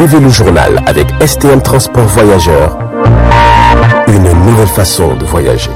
Suivez le journal avec STM Transport Voyageurs. Une nouvelle façon de voyager.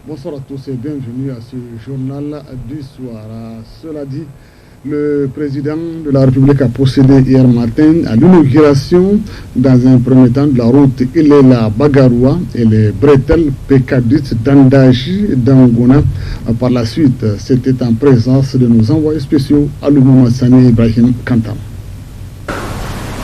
Bonsoir à tous et bienvenue à ce journal du soir. Cela dit, le président de la République a procédé hier matin à l'inauguration dans un premier temps de la route Ilela-Bagaroua et les bretelles PK10 d'Andaji d'Angona. Par la suite, c'était en présence de nos envoyés spéciaux Alumou Massani et Ibrahim Kantam.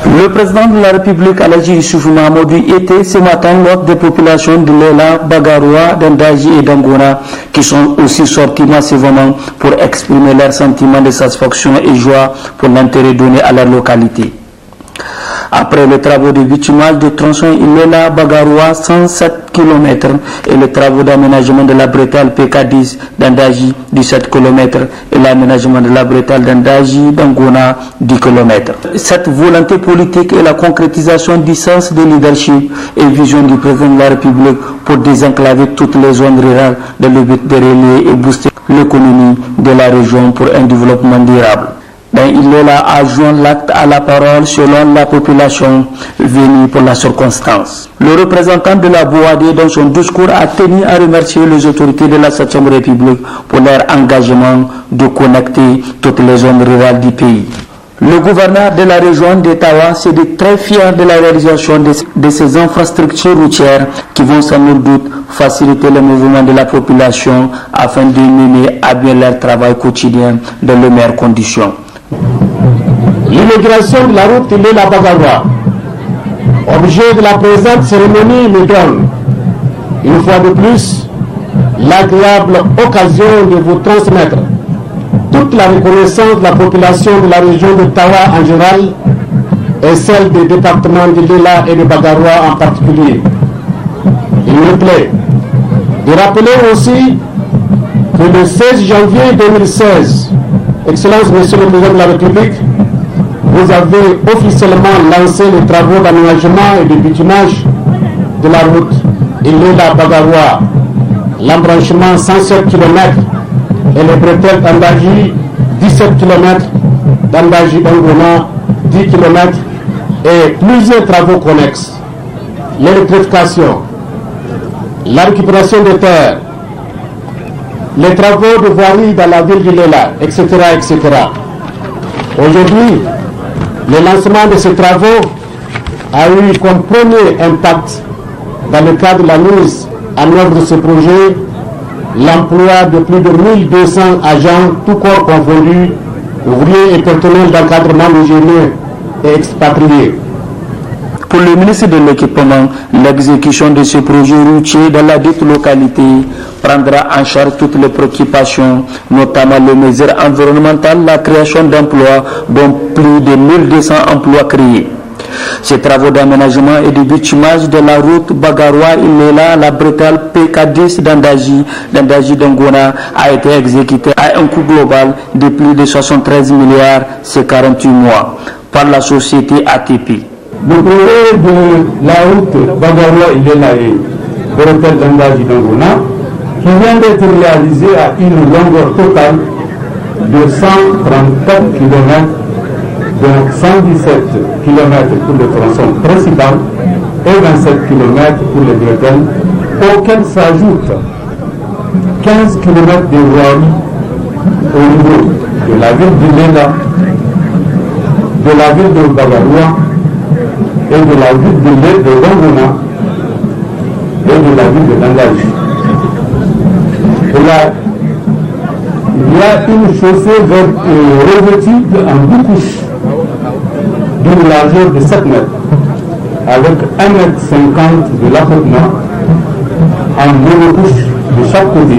Le président de la République, Aladji Issoufou Mahamadou, était ce matin lors des populations de Lela, Bagaroua, d'Andaji et d'Angona, qui sont aussi sortis massivement pour exprimer leur sentiment de satisfaction et joie pour l'intérêt donné à leur localité. Après les travaux de bitumage de tronçon Ilela Bagaroua 107 km et les travaux d'aménagement de la bretelle PK10 d'Andaji 17 km et l'aménagement de la bretelle d'Andaji d'Angona 10 km. Cette volonté politique et la concrétisation du sens de leadership et vision du président de la République pour désenclaver toutes les zones rurales dans le but de relier et booster l'économie de la région pour un développement durable. Il est là à joindre l'acte à la parole selon la population venue pour la circonstance. Le représentant de la BOAD dans son discours a tenu à remercier les autorités de la 7e République pour leur engagement de connecter toutes les zones rurales du pays. Le gouverneur de la région d'Ottawa s'est dit très fier de la réalisation de ces infrastructures routières qui vont sans nul doute faciliter le mouvement de la population afin de mener à bien leur travail quotidien dans les meilleures conditions. L'inauguration de la route Ilela-Bagaroua, objet de la présente cérémonie, nous donne, une fois de plus, l'agréable occasion de vous transmettre toute la reconnaissance de la population de la région d'Ottawa en général et celle des départements d'Ilela et de Bagaroua en particulier. Il me plaît de rappeler aussi que le 16 janvier 2016, Excellence Monsieur le Président de la République, vous avez officiellement lancé les travaux d'aménagement et de bitumage de la route Ilela-Bagaroua, l'embranchement 107 km et les bretelles d'Andaji 17 km, d'Andaji d'Angona 10 km et plusieurs travaux connexes. L'électrification, la récupération des terres, les travaux de voirie dans la ville d'Ilela, etc., etc. Aujourd'hui, le lancement de ces travaux a eu comme premier impact, dans le cadre de la mise en œuvre de ce projet, l'emploi de plus de 1200 agents, tout corps confondus, ouvriers et personnels d'encadrement ingénieux et expatriés. Pour le ministre de l'Équipement, l'exécution de ce projet routier dans la dite localité prendra en charge toutes les préoccupations, notamment les mesures environnementales, la création d'emplois, dont plus de 1200 emplois créés. Ces travaux d'aménagement et de bitumage de la route Bagaroua-Ilela, la bretelle PK10 d'Andaji d'Angona a été exécuté à un coût global de plus de 73 milliards ces 48 mois par la société ATP. Le projet de la route Bagaroua-Ilela et bretelle d'Andaji d'Angona qui vient d'être réalisé à une longueur totale de 134 km, donc 117 km pour le tronçon principal et 27 km pour les bretelles, auxquels s'ajoutent 15 km de voirie au niveau de la ville d'Ilela, de la ville de Bagaroua et de la ville de Dangona et de la ville de Dandaji. Il y a une chaussée revêtue en 2 couches d'une largeur de 7 mètres avec 1,50 m de l'accotement en monocouche chaque côté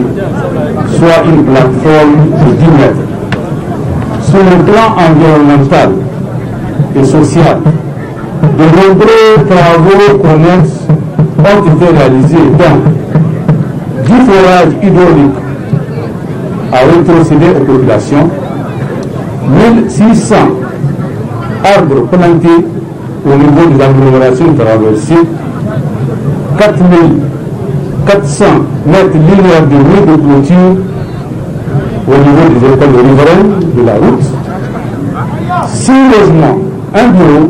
soit une plateforme de 10 mètres. Sur le plan environnemental et social, de nombreux travaux connexes ont été réalisés dans du forage hydraulique à rétrocéder aux populations, 1600 arbres plantés au niveau des agglomérations traversées, 4400 mètres linéaires de murs de clôture au niveau des écoles riveraines de la route, 6 logements, un bureau,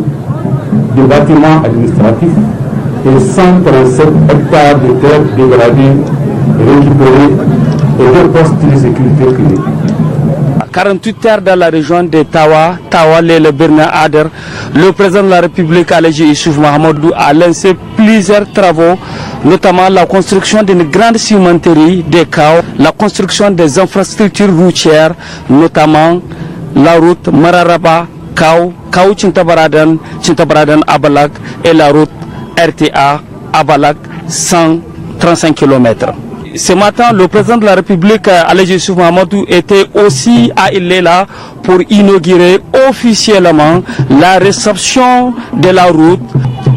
des bâtiments administratifs et 137 hectares de terres dégradées et récupérées et 2 postes de sécurité privés. 48 heures dans la région de Tawa, le Berna Ader, le président de la République, Alaji Issouf Mahamadou, a lancé plusieurs travaux, notamment la construction d'une grande cimenterie des Kao, la construction des infrastructures routières, notamment la route Mararaba, Kao, Chintabaradan, Abalak et la route RTA Abalak, 135 km. Ce matin, le président de la République, Alaji Issouf Mahamadou, était aussi à Ilela pour inaugurer officiellement la réception de la route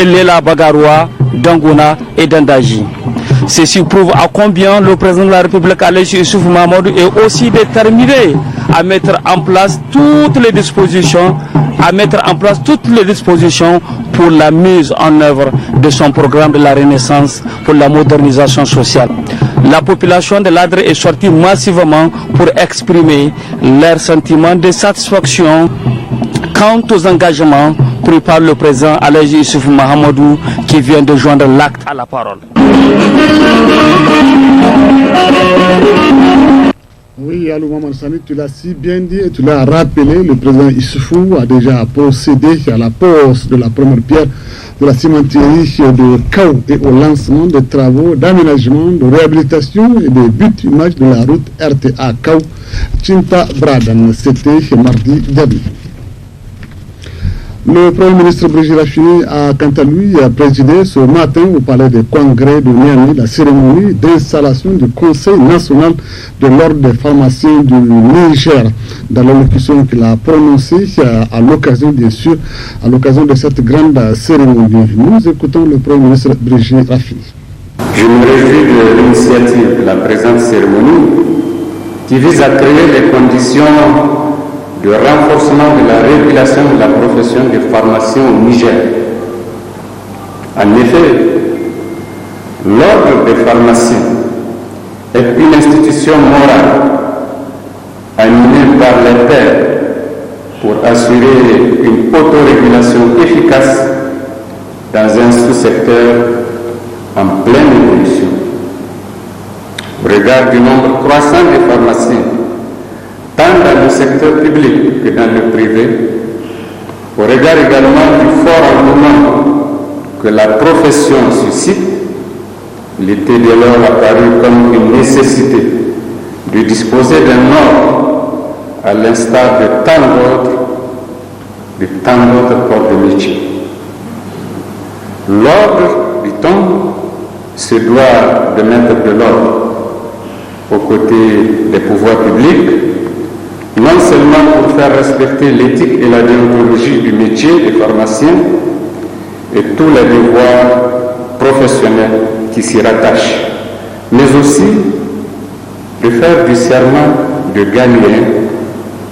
Ilela Bagaroua, Dangona et Dandaji. Ceci prouve à combien le président de la République, Alaji Issouf Mahamadou, est aussi déterminé à mettre en place toutes les dispositions pour la mise en œuvre de son programme de la Renaissance pour la modernisation sociale. La population de l'Adre est sortie massivement pour exprimer leur sentiment de satisfaction quant aux engagements pris par le président Alaji Issouf Mahamadou qui vient de joindre l'acte à la parole. Oui, Alou Maman Sani, tu l'as si bien dit et tu l'as rappelé, le président Issoufou a déjà procédé à la pose de la première pierre de la cimenterie de Kao et au lancement des travaux d'aménagement, de réhabilitation et de bitumage de la route RTA Kao Chinta Bradan. C'était mardi dernier. Le Premier ministre Brigitte Raffini a quant à lui présidé ce matin au palais des congrès de Niamey la cérémonie d'installation du Conseil national de l'ordre des pharmaciens du Niger. Dans l'allocution qu'il a prononcée à l'occasion de cette grande cérémonie. Nous écoutons le Premier ministre Brigitte Raffini. Je me réjouis de l'initiative de la présente cérémonie qui vise à créer les conditions de renforcement de la régulation de la profession de pharmacien au Niger. En effet, l'ordre des pharmaciens est une institution morale animée par les pairs pour assurer une autorégulation efficace dans un sous-secteur en pleine évolution. Au regard du nombre croissant des pharmaciens, tant dans le secteur public que dans le privé, au regard également du fort engouement que la profession suscite, il était dès lors apparu comme une nécessité de disposer d'un ordre à l'instar de tant d'autres corps de métier. L'ordre, dit-on, se doit de mettre de l'ordre aux côtés des pouvoirs publics, non seulement pour faire respecter l'éthique et la déontologie du métier des pharmaciens et tous les devoirs professionnels qui s'y rattachent, mais aussi de faire du serment de Galien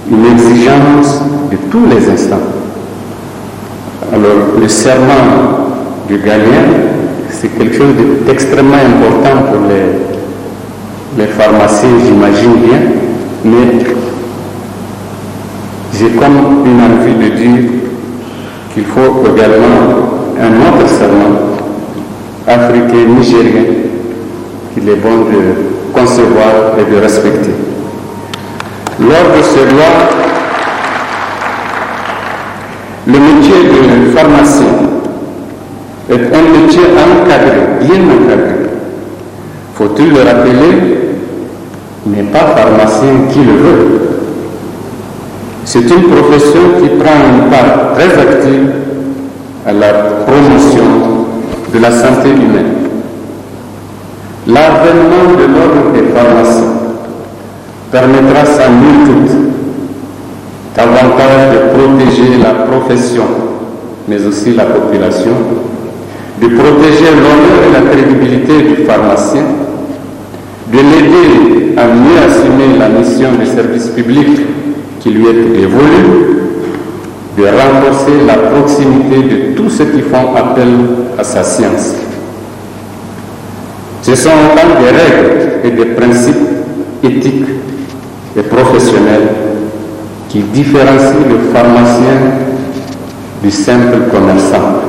une exigence de tous les instants. Alors, le serment du Galien, c'est quelque chose d'extrêmement important pour les pharmaciens, j'imagine bien, mais j'ai comme une envie de dire qu'il faut également un autre serment africain, nigérien, qu'il est bon de concevoir et de respecter. L'ordre se doit, le métier de pharmacien est un métier encadré, bien encadré. Faut-il le rappeler, n'est pas pharmacien qui le veut. C'est une profession qui prend une part très active à la promotion de la santé humaine. L'avènement de l'ordre des permettra sans nul doute davantage de protéger la profession, mais aussi la population, de protéger l'honneur et la crédibilité du pharmacien, de l'aider à mieux assumer la mission de service public qui lui est dévolue, de renforcer la proximité de tous ceux qui font appel à sa science. Ce sont autant des règles et des principes éthiques et professionnels qui différencient le pharmacien du simple commerçant.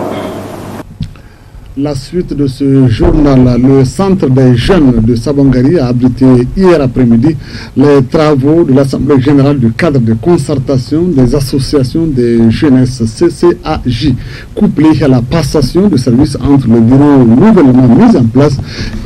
La suite de ce journal, le centre des jeunes de Sabongari a abrité hier après-midi les travaux de l'Assemblée générale du cadre de concertation des associations des jeunesses CCAJ, couplé à la passation de services entre le bureau nouvellement mis en place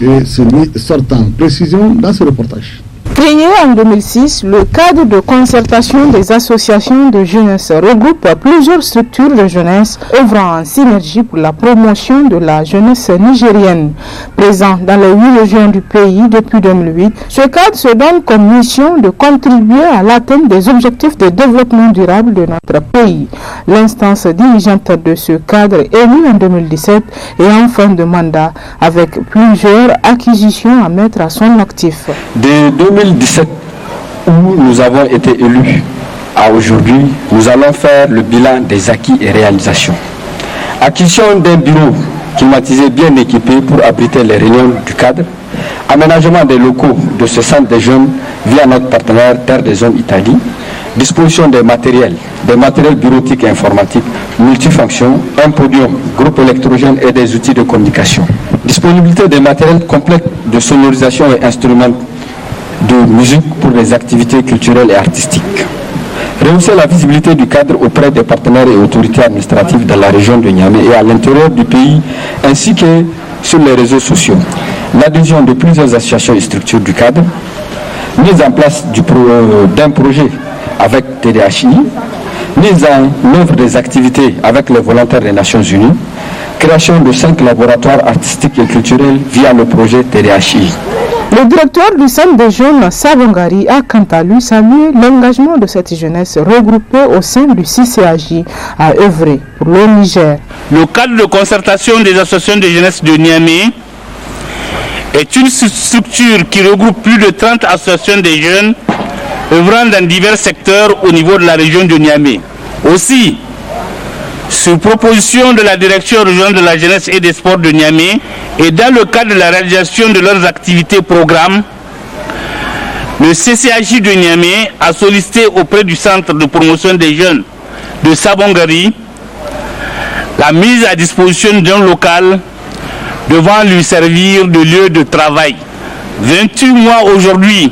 et celui sortant. Précision dans ce reportage. Créé en 2006, le cadre de concertation des associations de jeunesse regroupe plusieurs structures de jeunesse œuvrant en synergie pour la promotion de la jeunesse nigérienne. Présent dans les 8 régions du pays depuis 2008, ce cadre se donne comme mission de contribuer à l'atteinte des objectifs de développement durable de notre pays. L'instance dirigeante de ce cadre élue en 2017 est en fin de mandat avec plusieurs acquisitions à mettre à son actif. De 2017, où nous avons été élus, à aujourd'hui, nous allons faire le bilan des acquis et réalisations. Acquisition d'un bureau climatisé bien équipé pour abriter les réunions du cadre, aménagement des locaux de ce centre des jeunes via notre partenaire Terre des Hommes Italie, disposition des matériels bureautiques et informatiques multifonctions, un podium, groupe électrogène et des outils de communication. Disponibilité des matériels complets de sonorisation et instruments de musique pour les activités culturelles et artistiques. Rehausser la visibilité du cadre auprès des partenaires et autorités administratives dans la région de Niamey et à l'intérieur du pays, ainsi que sur les réseaux sociaux. L'adhésion de plusieurs associations et structures du cadre, mise en place d'un projet avec TDHI, mise en œuvre des activités avec les volontaires des Nations Unies, création de 5 laboratoires artistiques et culturels via le projet TDHI. Le directeur du centre des jeunes Sabongari a quant à lui salué l'engagement de cette jeunesse regroupée au sein du CCAJ à œuvrer pour le Niger. Le cadre de concertation des associations de jeunesse de Niamey est une structure qui regroupe plus de 30 associations de jeunes œuvrant dans divers secteurs au niveau de la région de Niamey. Aussi, sur proposition de la direction régionale de la jeunesse et des sports de Niamey et dans le cadre de la réalisation de leurs activités programmes, le CCAJ de Niamey a sollicité auprès du centre de promotion des jeunes de Sabongari la mise à disposition d'un local devant lui servir de lieu de travail. 28 mois aujourd'hui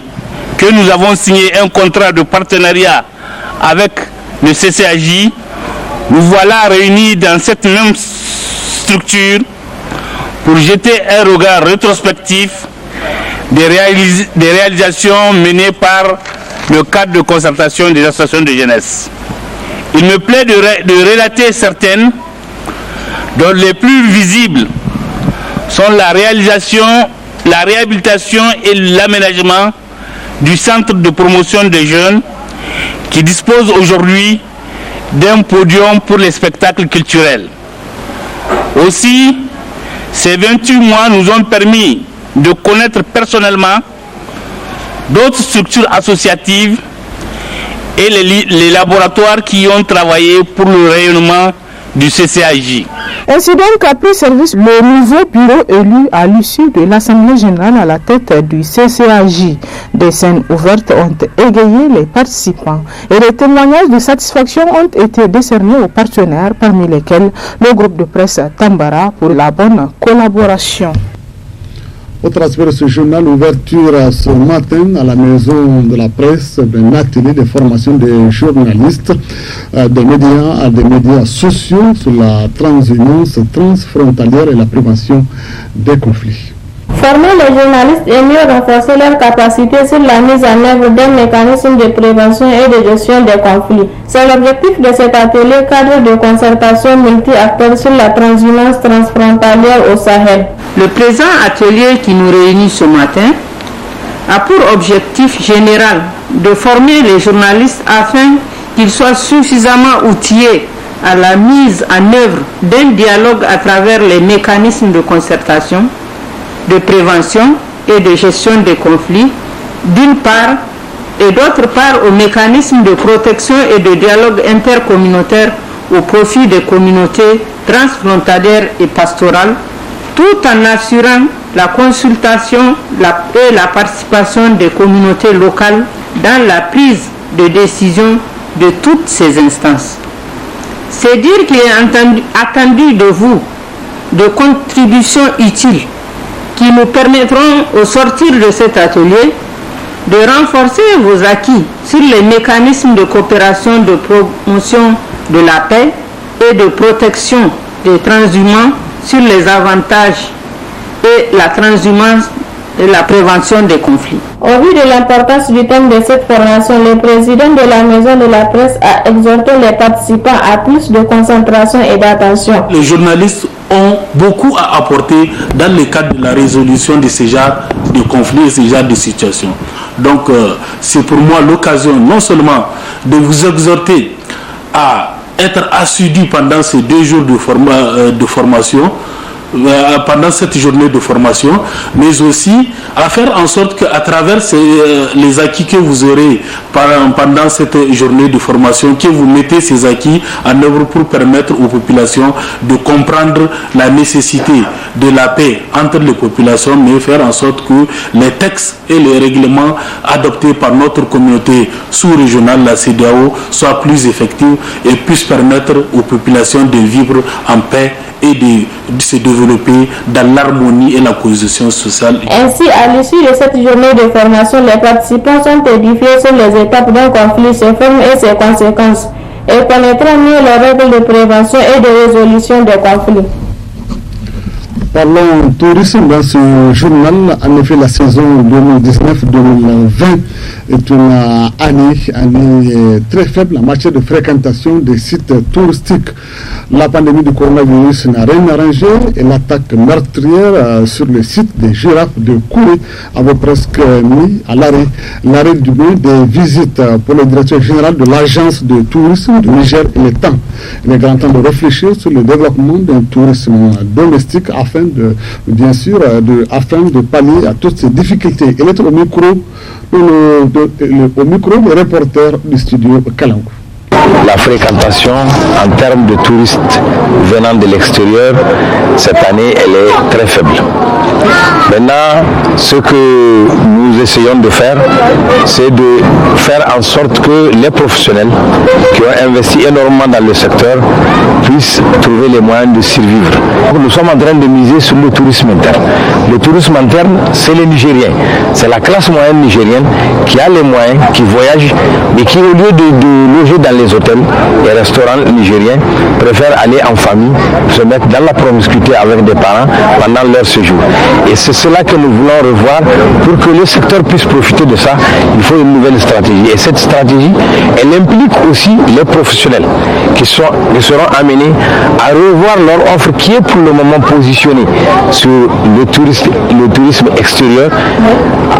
que nous avons signé un contrat de partenariat avec le CCAJ, nous voilà réunis dans cette même structure pour jeter un regard rétrospectif des réalisations menées par le cadre de concertation des associations de jeunesse. Il me plaît de relater certaines, dont les plus visibles sont la réalisation, la réhabilitation et l'aménagement du centre de promotion des jeunes qui dispose aujourd'hui d'un podium pour les spectacles culturels. Aussi, ces 28 mois nous ont permis de connaître personnellement d'autres structures associatives et les laboratoires qui ont travaillé pour le rayonnement du CCAJ. Ainsi donc a pris service le nouveau bureau élu à l'issue de l'Assemblée générale à la tête du CCAJ. Des scènes ouvertes ont égayé les participants et des témoignages de satisfaction ont été décernés aux partenaires, parmi lesquels le groupe de presse Tambara pour la bonne collaboration. Autre aspect de ce journal, ouverture ce matin à la maison de la presse d'un atelier de formation des journalistes des médias sociaux sur la transhumance transfrontalière et la prévention des conflits. Former les journalistes et mieux renforcer leurs capacités sur la mise en œuvre d'un mécanisme de prévention et de gestion des conflits. C'est l'objectif de cet atelier cadre de concertation multi-acteurs sur la transhumance transfrontalière au Sahel. Le présent atelier qui nous réunit ce matin a pour objectif général de former les journalistes afin qu'ils soient suffisamment outillés à la mise en œuvre d'un dialogue à travers les mécanismes de concertation, de prévention et de gestion des conflits, d'une part, et d'autre part aux mécanismes de protection et de dialogue intercommunautaire au profit des communautés transfrontalières et pastorales, tout en assurant la consultation et la participation des communautés locales dans la prise de décision de toutes ces instances. C'est dire qu'il est attendu de vous de contributions utiles qui nous permettront, au sortir de cet atelier, de renforcer vos acquis sur les mécanismes de coopération de promotion de la paix et de protection des transhumants sur les avantages et la transhumance et la prévention des conflits. Au vu de l'importance du thème de cette formation, le président de la Maison de la Presse a exhorté les participants à plus de concentration et d'attention. Les journalistes ont beaucoup à apporter dans le cadre de la résolution de ce genre de conflits et ce genre de situations. Donc c'est pour moi l'occasion non seulement de vous exhorter à être assidus pendant ces 2 jours de formation, pendant cette journée de formation, mais aussi à faire en sorte qu'à travers les acquis que vous aurez pendant cette journée de formation, que vous mettez ces acquis en œuvre pour permettre aux populations de comprendre la nécessité de la paix entre les populations, mais faire en sorte que les textes et les règlements adoptés par notre communauté sous-régionale, la CEDEAO, soient plus effectifs et puissent permettre aux populations de vivre en paix et de se développer dans l'harmonie et la cohésion sociale. Ainsi, à l'issue de cette journée de formation, les participants sont édifiés sur les étapes d'un conflit, ses formes et ses conséquences, et connaîtront mieux les règles de prévention et de résolution des conflits. Parlons tourisme dans ce journal. En effet, la saison 2019-2020 est une année très faible en matière de fréquentation des sites touristiques. La pandémie du coronavirus n'a rien arrangé et l'attaque meurtrière sur le site des girafes de Kouré avait presque mis à l'arrêt du moins des visites pour le directeur général de l'agence de tourisme du Niger et le temps. Il est grand temps de réfléchir sur le développement d'un tourisme domestique afin de pallier à toutes ces difficultés. Il est au micro des reporters du studio Kalangou. La fréquentation en termes de touristes venant de l'extérieur, cette année, elle est très faible. Maintenant, ce que nous essayons de faire, c'est de faire en sorte que les professionnels qui ont investi énormément dans le secteur puissent trouver les moyens de survivre. Nous sommes en train de miser sur le tourisme interne. Le tourisme interne, c'est les Nigériens. C'est la classe moyenne nigérienne qui a les moyens, qui voyage, mais qui, au lieu de loger dans les hôtels et restaurants nigériens, préfèrent aller en famille, se mettre dans la promiscuité avec des parents pendant leur séjour. Et c'est cela que nous voulons revoir. Pour que le secteur puisse profiter de ça, il faut une nouvelle stratégie. Et cette stratégie, elle implique aussi les professionnels qui seront amenés à revoir leur offre qui est pour le moment positionnée sur le tourisme extérieur.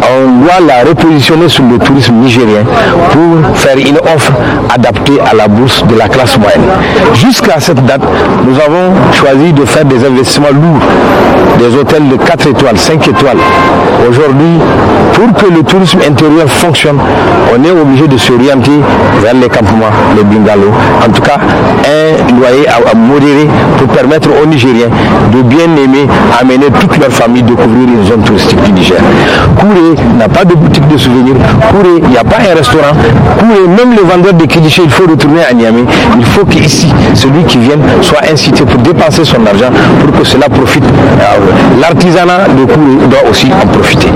On doit la repositionner sur le tourisme nigérien pour faire une offre adaptée à la bourse de la classe moyenne. Jusqu'à cette date, nous avons choisi de faire des investissements lourds, des hôtels de 4 étoiles, 5 étoiles. Aujourd'hui, pour que le tourisme intérieur fonctionne, on est obligé de s'orienter vers les campements, les bungalows. En tout cas, un loyer à modérer pour permettre aux Nigériens de bien aimer amener toute leur famille découvrir une zone touristique du Niger. Kouré n'a pas de boutique de souvenirs. Kouré, il n'y a pas un restaurant. Kouré, même les vendeurs de Kiliché, il faut retourner à Niamey. Il faut qu'ici, celui qui vient soit incité pour dépenser son argent pour que cela profite. L'artisanat de Kouré doit aussi en profiter.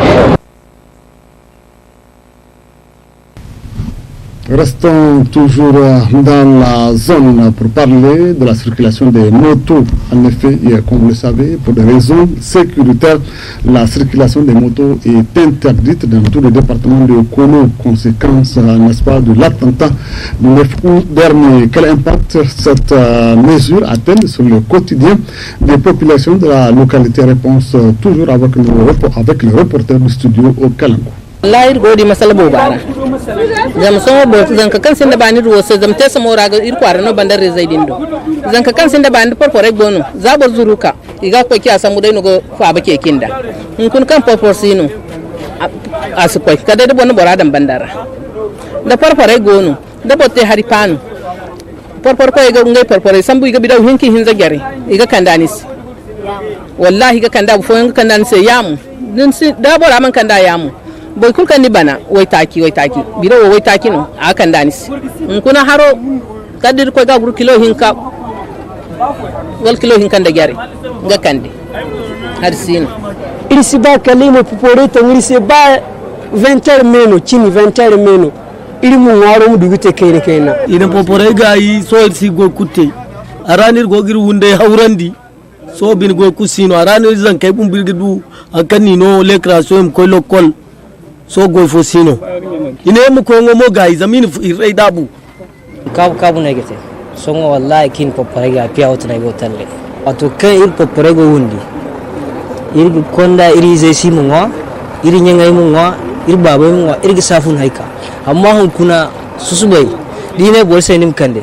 Restons toujours dans la zone pour parler de la circulation des motos. En effet, comme vous le savez, pour des raisons sécuritaires, la circulation des motos est interdite dans tout le département de Kono, conséquence, n'est-ce pas, de l'attentat du 9 août dernier. Quel impact cette mesure a-t-elle sur le quotidien des populations de la localité? Réponse toujours avec le reporter du studio au Kalangou. lahir godi masala bobara zam so bo zanka kan sinda bani ruwa so zam tesa mora ga ir kwara no bandar zaidin do zanka kan sinda bani porpore gono zabo zuruka iga ko kiya samu dai no go fa ba ke kinda kun kan porpor sino asukoi kada de bono bora dan bandara da porpore gono da botte haripanu porpor ko iga ngai porpore sambu iga bidaw hinki hinza gare iga kandanis wallahi iga kanda bu fo iga kandanis yamu din si da bora man kanda yamu boy kul kan ni bana way taki biro way taki no akan danis kuna haro kadir ko ga gur kilo hinka wal kilo hinka da gare ga kande har sin il si ba kalimo popore to il si ba 20 meno chini 20 meno il mu ngaro mu dugute kayna ina popore ga yi so si go kutte aranir go gir wunde hawrandi so bin go kusino aranir zan kay bum bilgidu akani no le création ko lokol so go fo sino ine mu ko ngo mo gay zamini irai dabu kabu ne gete so ngo wallahi kin popore ga piya wotna go talle wato kai ir popore go wundi ir konda iri zai simu ngo iri nyangai mu ngo ir babai mu ngo ir safun haika amma hun kuna susubai dine bor sai nim kande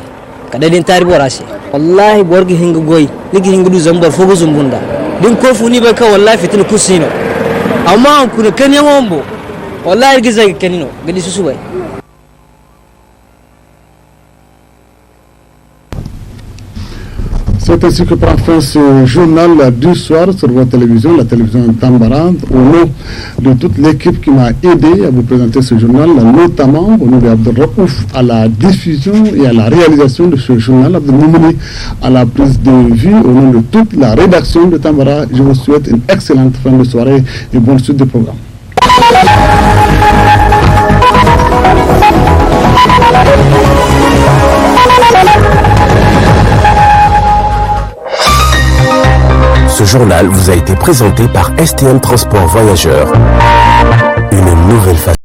kada din tari borase wallahi borgi hinga goy nigi hinga du zambar fogo zumbunda din ko funi ba ka wallahi fitin kusino amma hun kuna kan yamombo wallahi gizai kanino gadi susubai. C'est ainsi que prend fin ce journal du soir sur votre télévision, la télévision Tambara. Au nom de toute l'équipe qui m'a aidé à vous présenter ce journal, notamment au nom d'Abdelraouf à la diffusion et à la réalisation de ce journal, Abdelmoumouni à la prise de vue, au nom de toute la rédaction de Tambara, je vous souhaite une excellente fin de soirée et bonne suite de programme. Ce journal vous a été présenté par STM Transport Voyageurs. Une nouvelle façon.